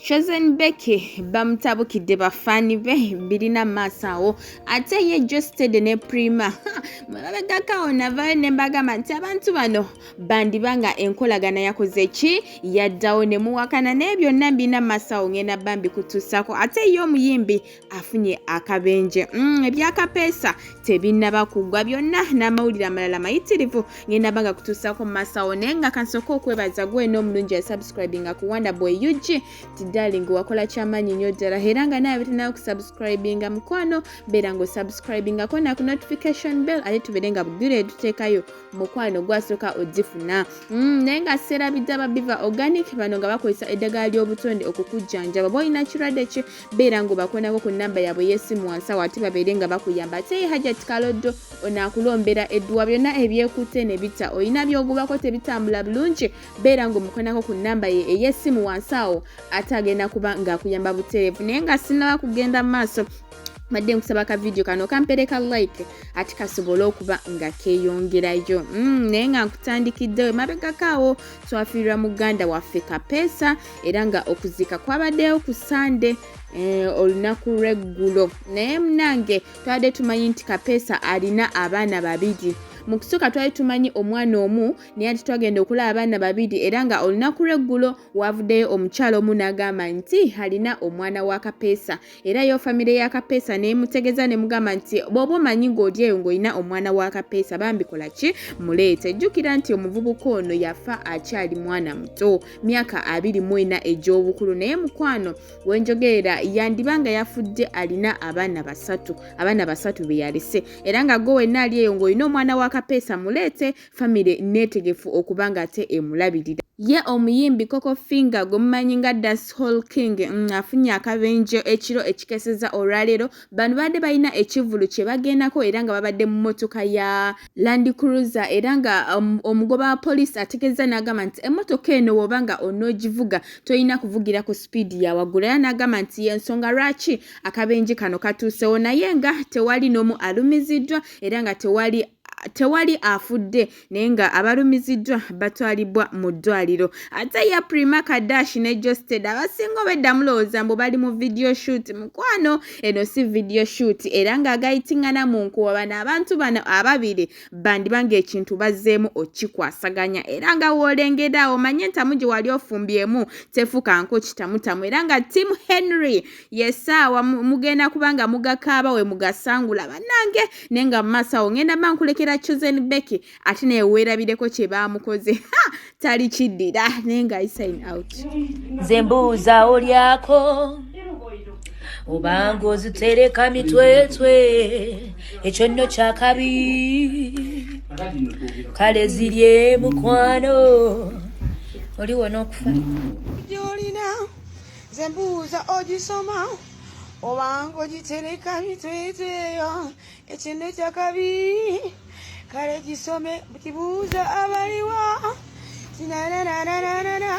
Chosen Becky bamutabukidde bafani be birina maaso ate ye Geosteady ne Prima mabegakawo navayo ne mbagamba nti abantu bano bandibanga enkolagana yakoze ki yaddawo ne muwakana naye byonna birina maaso ngenda bambi kutuusako ate ye omuyimbi afunye akabenje ebya Kapeesa tebinnaba kugwa byonna n'amawulire amalala mayitirivu ngenda banga kutuusako maaso naye nga kansooka okwebaza gwe n'omulungi yasubscribinga ku Wonder Boy UG darling wakola kyamaanyi nnyo ddala era nga nawe tena okusubscribinga mukwano beera ngo subscribinga ko na ku notification bell ate tubeere nga bugire tuteekayo mukwano gwasooka ogifuna naye nga serabidde ababiva organic bano nga bakozesa eddagala ly'obutonde okukujjanjaba bw'olina kirwadde ki beera ngo bakonako ku nnamba yaabwe y'essimu wansi ate babeere nga bakuyamba ate ye hajja tikaloddo onaakulombera edduwa byonna ebyekutte ne bitta olina by'ogubako tebitambula bulungi beera ngo mukonako ku nnamba ye ey'essimu wansi awo ate agenda kuba ng'akuyamba butereevu naye nga sinaba kugenda mu maaso madde nkusaba ka video kano kampereka like ati kasobole okuba nga keeyongerayo naye nga nkutandikidde mabegakaawo twafiirwa muganda waffe Kapeesa era nga okuziika kwabaddeyo ku Sande olunaku lw'eggulo naye munange twadde tumanyi nti Kapeesa alina abaana babiri mu kusooka twali tumanyi omwana omu naye ati twagenda okulaba abaana babiri era nga olunaku lw'eggulo wavuddeyo omukyala omu n'agamba nti alina omwana wa Kapeesa era yo famire ya Kapeesa neemutegeeza ne mugamba nti bw'oba omanyi ng'oli eyo ng'olina omwana wa Kapeesa bambikola ki muleete jjukira nti omuvubuka ono yafa akyali mwana muto myaka 24 egy'obukulu naye mukwano wenjogerera yandibanga yafudde alina abaana basatu be yalese era nga gwe wenna ali eyo ng'olina omwana wa Kapeesa muleete famire neetegefu okubanga ate emulabirira ye omuyimbi cocofinger gwomumanyi nga dancehall king afunye akabenje ekiro ekikeseza olwaleero bano badde balina ekivulu kye bagendako era nga babadde mu mmotoka ya Land Cruiser era nga omugoba wa poliisi ategeeza n'agamba nti emmotoka eno woba nga onoogivuga tolina kuvugira ku sipiidi ya waggulu era n'agamba nti y'ensonga lwaki akabenje kano katuusewo naye nga tewali n'omu alumiziddwa era nga tewali afudde naye nga abalumiziddwa batwalibwa mu ddwaliro ate ya Prima Kardash Geosteady abasinga obedda mulowooza mbu bali mu video shoot mukwano eno si video shoot era nga agayitingana mu nkuba bano abantu bano ababiri bandibanga ekintu bazzeemu okikwasaganya era nga woolengera omanye entamu gye wali ofumbyemu tefuka nko kitamutamu era nga Tim Henry yesaawa mugenda kubanga mugakaaba we mugasangula bannange naye nga mu maaso awo ngenda bankulekera Chosen Becky ate naye weerabireko kye baamukoze tali kiddira naye nga I sign out nze mbuuza olyako obanga ozitereka mitwetwe ekyo nno kyakabi kale zirye mukwano oli wona okufa gyolina nze mbuuza ojisoma obanga ogitereka mitwetweyo ekyo nno kyakabi kale gisome kibuuza abaliwa sinananananana